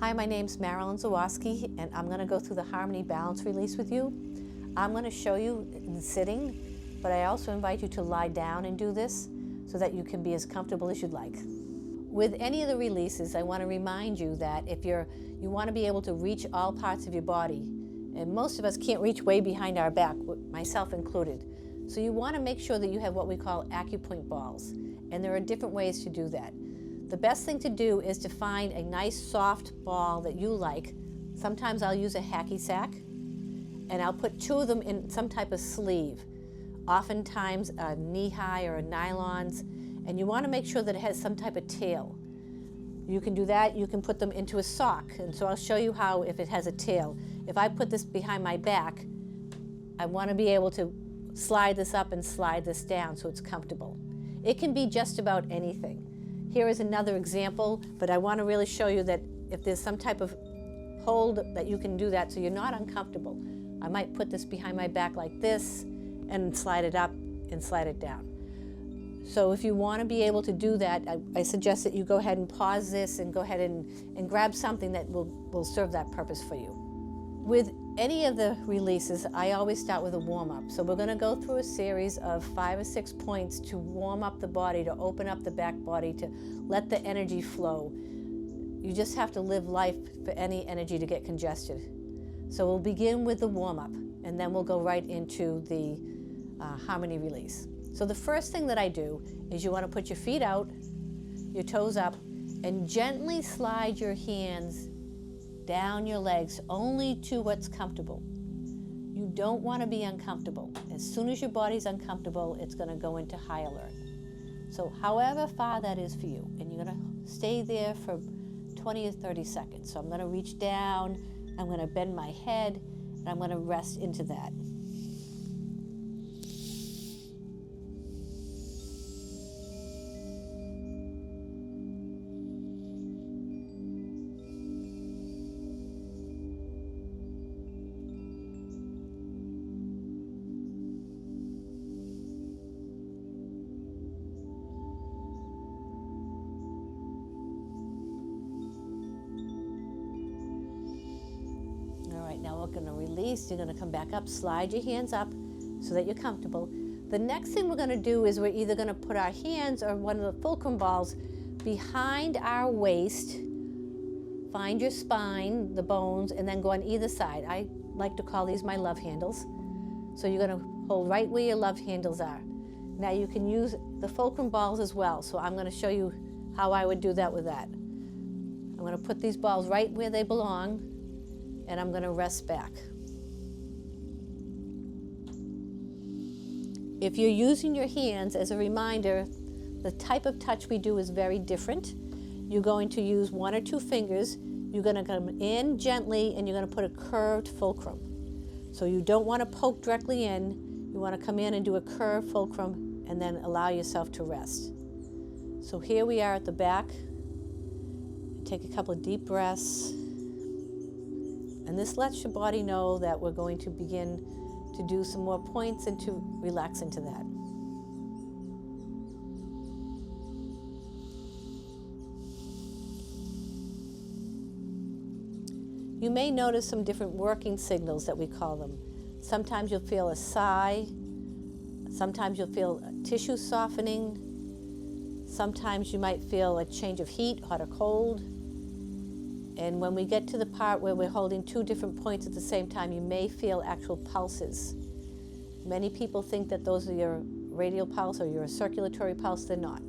Hi, my name's Marilyn Zurwaski, and I'm going to go through the Harmony Balance Release with you. I'm going to show you in sitting, but I also invite you to lie down and do this so that you can be as comfortable as you'd like. With any of the releases, I want to remind you that if you want to be able to reach all parts of your body, and most of us can't reach way behind our back, myself included. So you want to make sure that you have what we call acupoint balls, and there are different ways to do that. The best thing to do is to find a nice soft ball that you like. Sometimes I'll use a hacky sack, and I'll put 2 of them in some type of sleeve, oftentimes a knee-high or a nylons, and you want to make sure that it has some type of tail. You can do that. You can put them into a sock, and so I'll show you how if it has a tail. If I put this behind my back, I want to be able to slide this up and slide this down so it's comfortable. It can be just about anything. Here is another example, but I want to really show you that if there's some type of hold that you can do that so you're not uncomfortable. I might put this behind my back like this and slide it up and slide it down. So if you want to be able to do that, I suggest that you go ahead and pause this and go ahead and grab something that will serve that purpose for you. With any of the releases, I always start with a warm-up. So we're going to go through a series of 5 or 6 points to warm up the body, to open up the back body, to let the energy flow. You just have to live life for any energy to get congested. So we'll begin with the warm-up, and then we'll go right into the harmony release. So the first thing that I do is you want to put your feet out, your toes up, and gently slide your hands down your legs only to what's comfortable. You don't want to be uncomfortable. As soon as your body's uncomfortable, it's going to go into high alert. So however far that is for you, and you're going to stay there for 20 or 30 seconds. So I'm going to reach down, I'm going to bend my head, and I'm going to rest into that. Now we're going to release. You're going to come back up, slide your hands up so that you're comfortable. The next thing we're going to do is we're either going to put our hands or one of the fulcrum balls behind our waist, find your spine, the bones, and then go on either side. I like to call these my love handles. So you're going to hold right where your love handles are. Now you can use the fulcrum balls as well, so I'm going to show you how I would do that with that. I'm going to put these balls right where they belong, and I'm going to rest back. If you're using your hands, as a reminder, the type of touch we do is very different. You're going to use 1 or 2 fingers. You're going to come in gently, and you're going to put a curved fulcrum. So you don't want to poke directly in. You want to come in and do a curved fulcrum, and then allow yourself to rest. So here we are at the back. Take a couple of deep breaths. And this lets your body know that we're going to begin to do some more points and to relax into that. You may notice some different working signals that we call them. Sometimes you'll feel a sigh. Sometimes you'll feel tissue softening. Sometimes you might feel a change of heat, hot or cold. And when we get to the part where we're holding 2 different points at the same time, you may feel actual pulses. Many people think that those are your radial pulse or your circulatory pulse. They're not.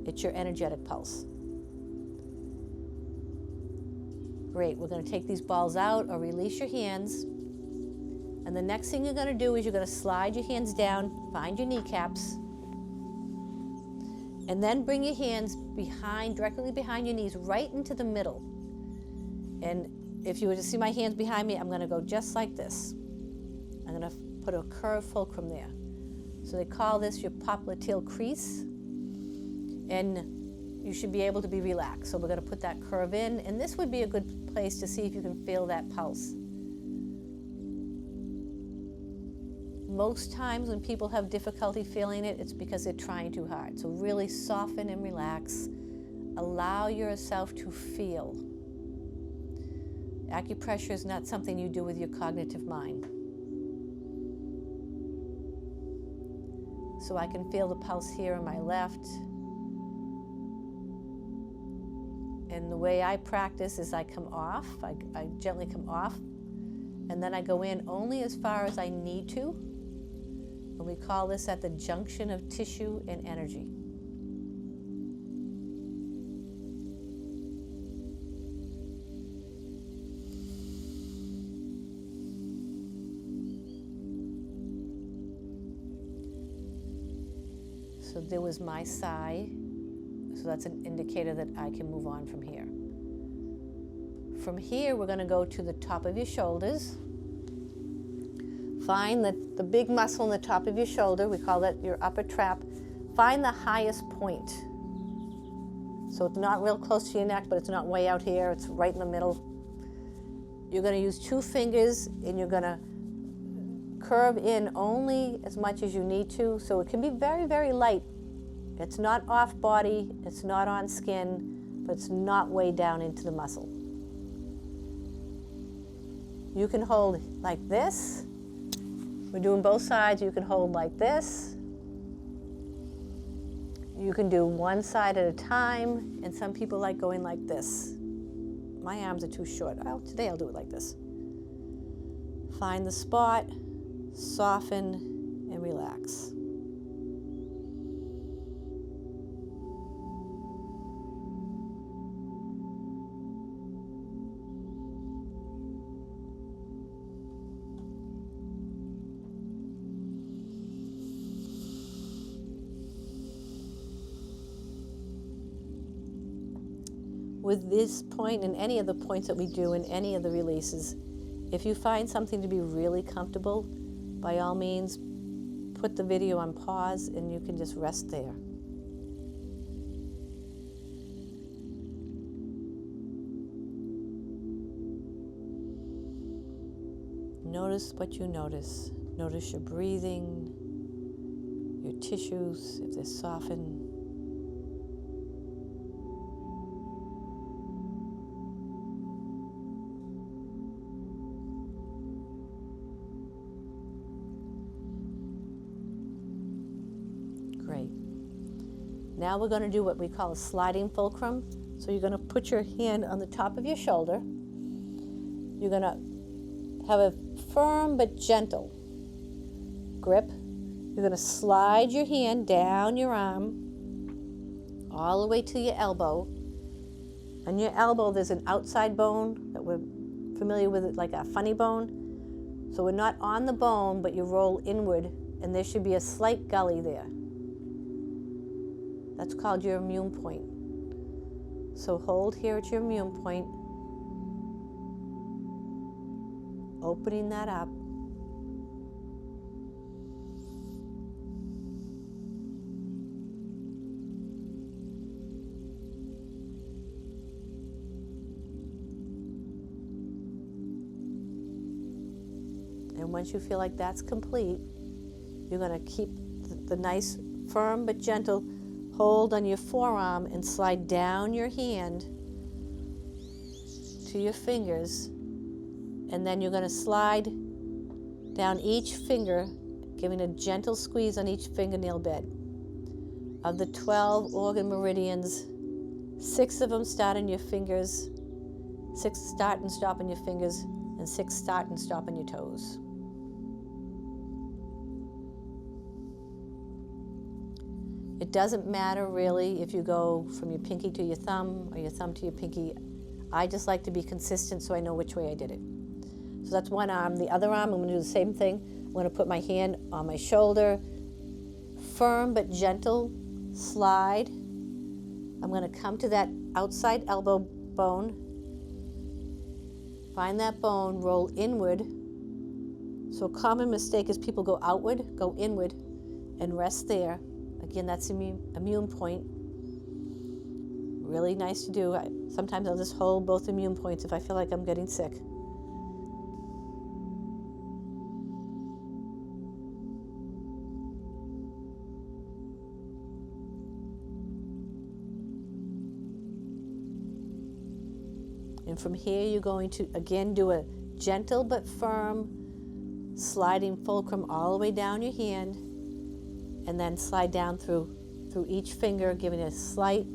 It's your energetic pulse. Great. We're going to take these balls out or release your hands. And the next thing you're going to do is you're going to slide your hands down, find your kneecaps, and then bring your hands behind, directly behind your knees, right into the middle. And if you were to see my hands behind me, I'm going to go just like this. I'm going to put a curved fulcrum there. So they call this your popliteal crease. And you should be able to be relaxed. So we're going to put that curve in. And this would be a good place to see if you can feel that pulse. Most times when people have difficulty feeling it, it's because they're trying too hard. So really soften and relax. Allow yourself to feel. Acupressure is not something you do with your cognitive mind. So I can feel the pulse here on my left. And the way I practice is I come off, I gently come off, and then I go in only as far as I need to. And we call this at the junction of tissue and energy. So there was my sigh. So that's an indicator that I can move on from here. From here, we're going to go to the top of your shoulders. Find the big muscle in the top of your shoulder. We call that your upper trap. Find the highest point. So it's not real close to your neck, but it's not way out here. It's right in the middle. You're going to use 2 fingers, and you're going to curve in only as much as you need to. So it can be very, very light. It's not off body, it's not on skin, but it's not way down into the muscle. You can hold like this. We're doing both sides. You can hold like this. You can do one side at a time, and some people like going like this. My arms are too short. Today I'll do it like this. Find the spot, soften, and relax. With this point and any of the points that we do in any of the releases, if you find something to be really comfortable, by all means, put the video on pause and you can just rest there. Notice what you notice. Notice your breathing, your tissues, if they're softened. Great. Now we're going to do what we call a sliding fulcrum. So you're going to put your hand on the top of your shoulder. You're going to have a firm but gentle grip. You're going to slide your hand down your arm all the way to your elbow. On your elbow there's an outside bone that we're familiar with, like a funny bone. So we're not on the bone, but you roll inward, and there should be a slight gully there. That's called your immune point. So hold here at your immune point, opening that up. And once you feel like that's complete, you're going to keep the nice, firm but gentle hold on your forearm and slide down your hand to your fingers. And then you're going to slide down each finger, giving a gentle squeeze on each fingernail bed. Of the 12 organ meridians, 6 of them start on your fingers, 6 start and stop on your fingers, and 6 start and stop on your toes. It doesn't matter really if you go from your pinky to your thumb or your thumb to your pinky. I just like to be consistent so I know which way I did it. So that's one arm. The other arm, I'm going to do the same thing. I'm going to put my hand on my shoulder, firm but gentle slide. I'm going to come to that outside elbow bone. Find that bone, roll inward. So a common mistake is people go outward, go inward, and rest there. Again, that's immune point. Really nice to do. Sometimes I'll just hold both immune points if I feel like I'm getting sick. And from here, you're going to, again, do a gentle but firm sliding fulcrum all the way down your hand, and then slide down through each finger, giving a slight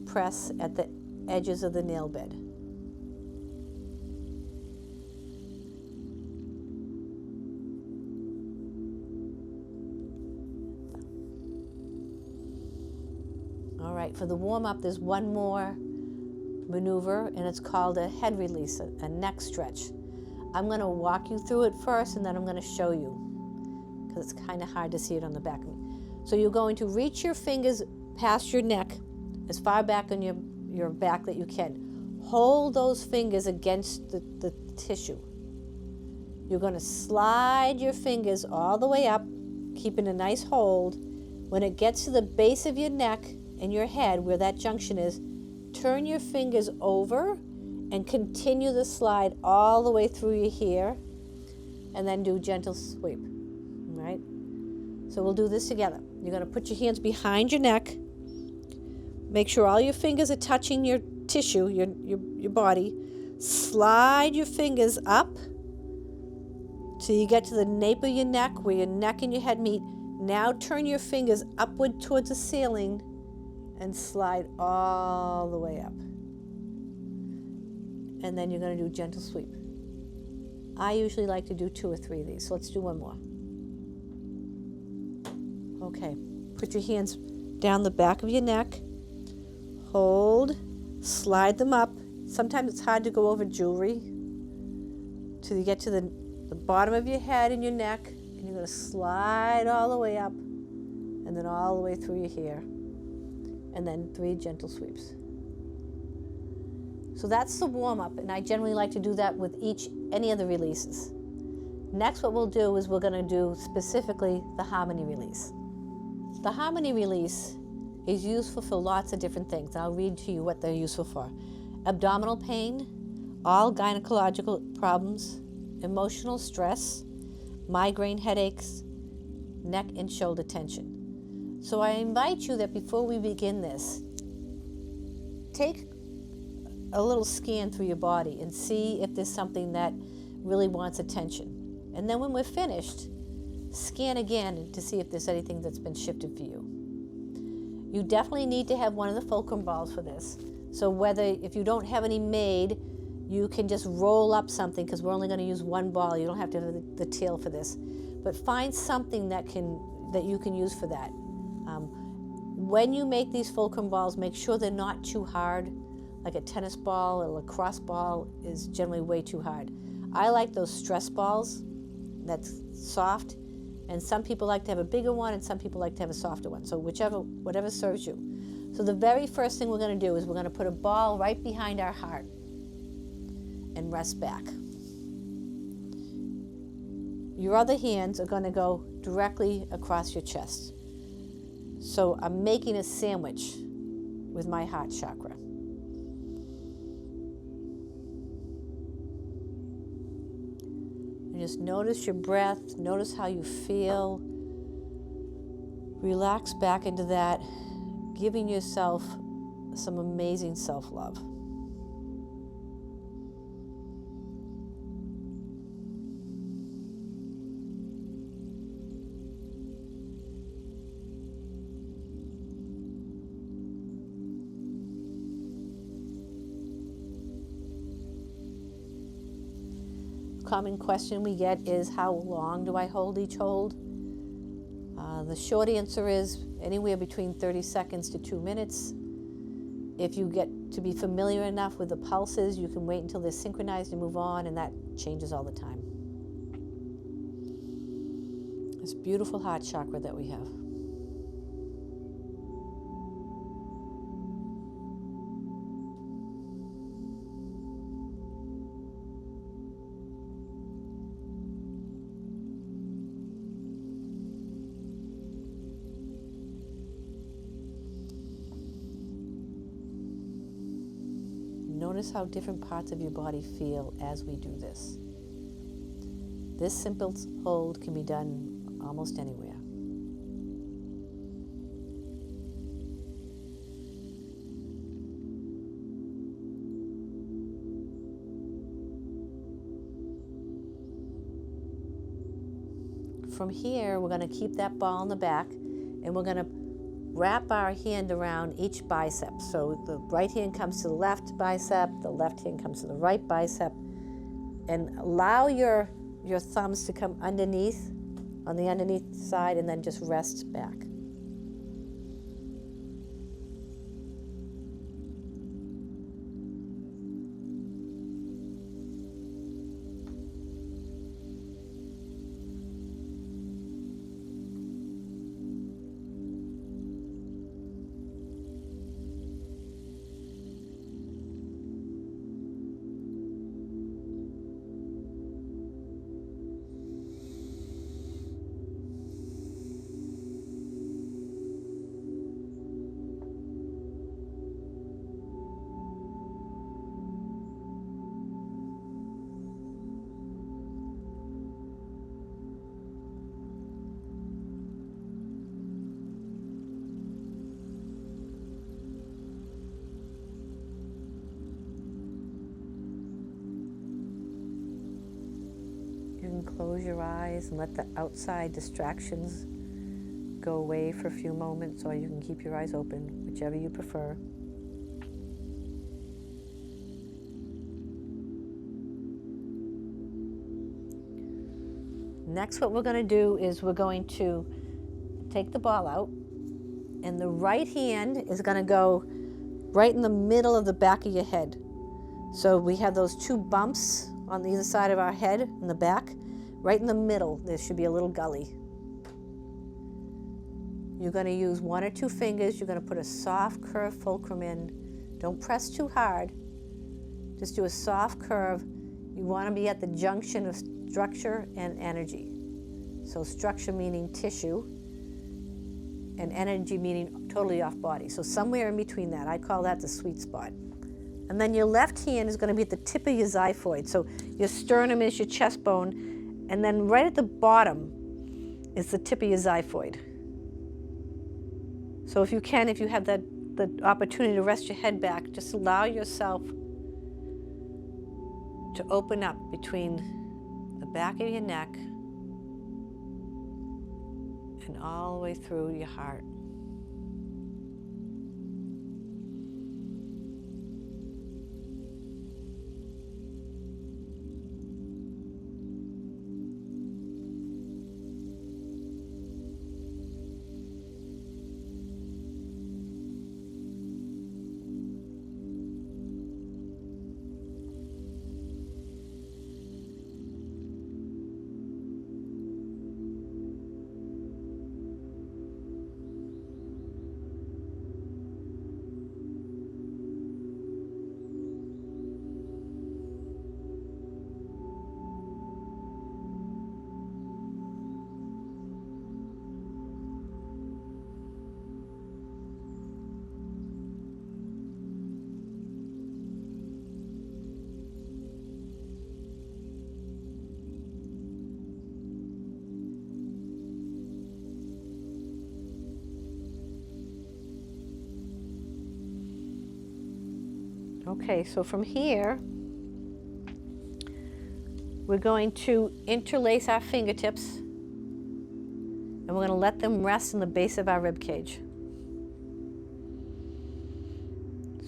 press at the edges of the nail bed. All right, for the warm-up, there's one more maneuver, and it's called a head release, a neck stretch. I'm going to walk you through it first, and then I'm going to show you, because it's kind of hard to see it on the back of me. So you're going to reach your fingers past your neck, as far back on your back that you can. Hold those fingers against the tissue. You're going to slide your fingers all the way up, keeping a nice hold. When it gets to the base of your neck and your head, where that junction is, turn your fingers over and continue the slide all the way through your hair, and then do gentle sweep. All right? So we'll do this together. You're going to put your hands behind your neck. Make sure all your fingers are touching your tissue, your body. Slide your fingers up till you get to the nape of your neck, where your neck and your head meet. Now turn your fingers upward towards the ceiling and slide all the way up. And then you're going to do gentle sweep. I usually like to do 2 or 3 of these, so let's do one more. Okay, put your hands down the back of your neck. Hold, slide them up. Sometimes it's hard to go over jewelry till you get to the bottom of your head and your neck, and you're going to slide all the way up and then all the way through your hair, and then 3 gentle sweeps. So that's the warm-up, and I generally like to do that with any of the releases. Next, what we'll do is we're going to do specifically the harmony release. The harmony release is useful for lots of different things. I'll read to you what they're useful for. Abdominal pain, all gynecological problems, emotional stress, migraine headaches, neck and shoulder tension. So I invite you that before we begin this, take a little scan through your body and see if there's something that really wants attention. And then when we're finished, scan again to see if there's anything that's been shifted for you. You definitely need to have one of the fulcrum balls for this. So if you don't have any made, you can just roll up something, because we're only going to use one ball. You don't have to have the tail for this. But find something that you can use for that. When you make these fulcrum balls, make sure they're not too hard. Like a tennis ball or a lacrosse ball is generally way too hard. I like those stress balls that's soft, and some people like to have a bigger one and some people like to have a softer one. So whatever serves you. So the very first thing we're going to do is we're going to put a ball right behind our heart and rest back. Your other hands are going to go directly across your chest. So I'm making a sandwich with my heart chakra. And just notice your breath, notice how you feel. Relax back into that, giving yourself some amazing self-love. Common question we get is, how long do I hold each hold? The short answer is anywhere between 30 seconds to 2 minutes. If you get to be familiar enough with the pulses, you can wait until they're synchronized and move on, and that changes all the time. This beautiful heart chakra that we have. Notice how different parts of your body feel as we do this. This simple hold can be done almost anywhere. from here, we're going to keep that ball in the back, and we're going to wrap our hand around each bicep. So the right hand comes to the left bicep, the left hand comes to the right bicep, and allow your thumbs to come underneath, on the underneath side, and then just rest back. Close your eyes and let the outside distractions go away for a few moments, or you can keep your eyes open, whichever you prefer. Next, what we're going to do is we're going to take the ball out, and the right hand is going to go right in the middle of the back of your head. So we have those two bumps on either side of our head in the back. Right in the middle, there should be a little gully. You're going to use one or two fingers. You're going to put a soft curve fulcrum in. Don't press too hard. Just do a soft curve. You want to be at the junction of structure and energy. So structure meaning tissue, and energy meaning totally off body. So somewhere in between that. I call that the sweet spot. And then your left hand is going to be at the tip of your xiphoid. So your sternum is your chest bone. And then right at the bottom is the tip of your xiphoid. So if you can, if you have the opportunity to rest your head back, just allow yourself to open up between the back of your neck and all the way through your heart. Okay, so from here, we're going to interlace our fingertips, and we're going to let them rest in the base of our rib cage.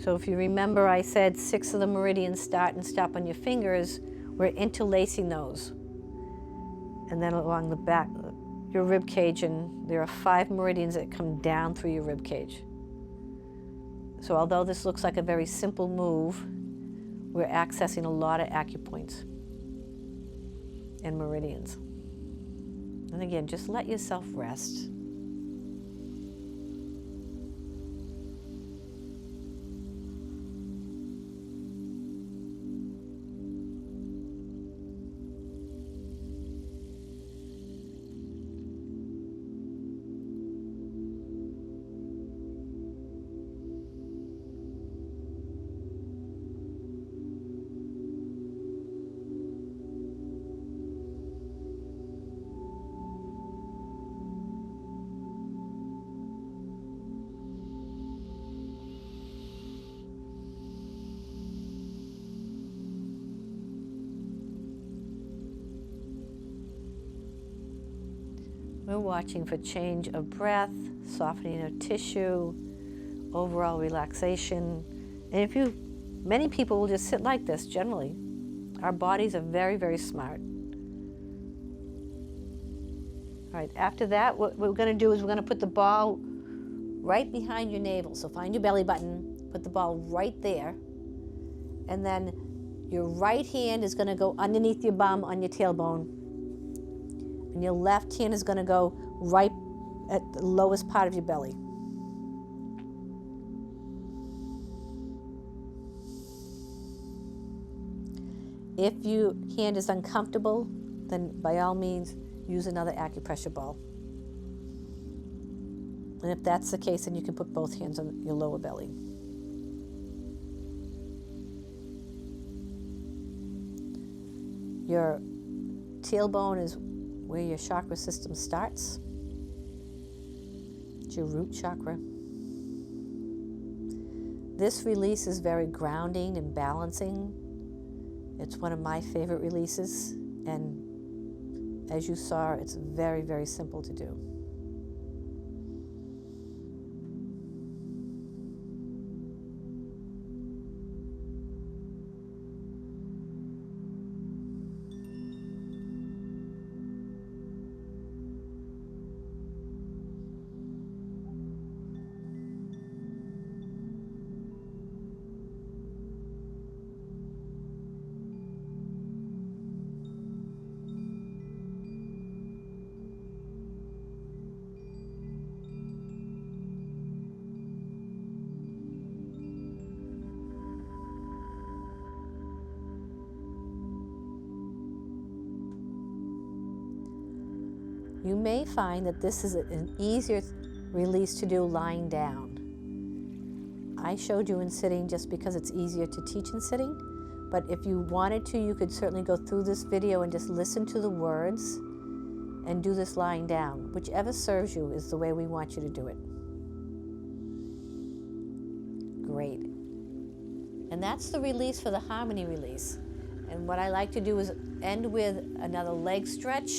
So if you remember, I said 6 of the meridians start and stop on your fingers. We're interlacing those. And then along the back, your rib cage, and there are 5 meridians that come down through your rib cage. So although this looks like a very simple move, we're accessing a lot of acupoints and meridians. And again, just let yourself rest. We're watching for change of breath, softening of tissue, overall relaxation. And many people will just sit like this generally. Our bodies are very, very smart. All right, after that, what we're gonna do is we're gonna put the ball right behind your navel. So find your belly button, put the ball right there, and then your right hand is gonna go underneath your bum on your tailbone, and your left hand is gonna go right at the lowest part of your belly. If your hand is uncomfortable, then by all means, use another acupressure ball. And if that's the case, then you can put both hands on your lower belly. Your tailbone is where your chakra system starts. It's your root chakra. This release is very grounding and balancing. It's one of my favorite releases, and as you saw, it's very, very simple to do. You may find that this is an easier release to do lying down. I showed you in sitting just because it's easier to teach in sitting, but if you wanted to, you could certainly go through this video and just listen to the words and do this lying down. Whichever serves you is the way we want you to do it. Great. And that's the release for the harmony release. And what I like to do is end with another leg stretch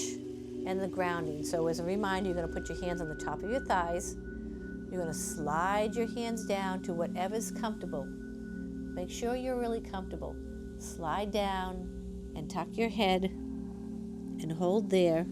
and the grounding. So as a reminder, you're going to put your hands on the top of your thighs. You're going to slide your hands down to whatever's comfortable. Make sure you're really comfortable. Slide down and tuck your head and hold there.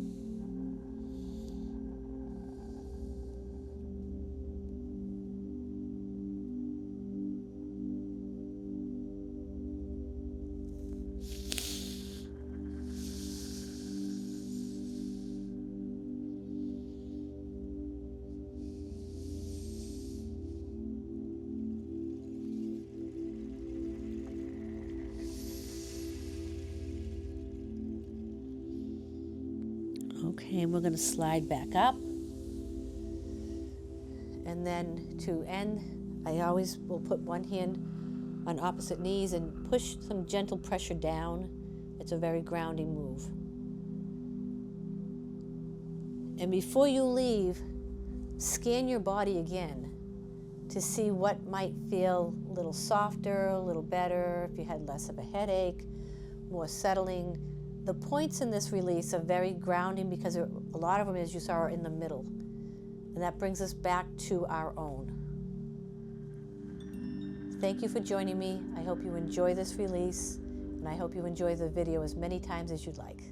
Okay, and we're going to slide back up. And then to end, I always will put one hand on opposite knees and push some gentle pressure down. It's a very grounding move. And before you leave, scan your body again to see what might feel a little softer, a little better, if you had less of a headache, more settling. The points in this release are very grounding because a lot of them, as you saw, are in the middle. And that brings us back to our own. Thank you for joining me. I hope you enjoy this release, and I hope you enjoy the video as many times as you'd like.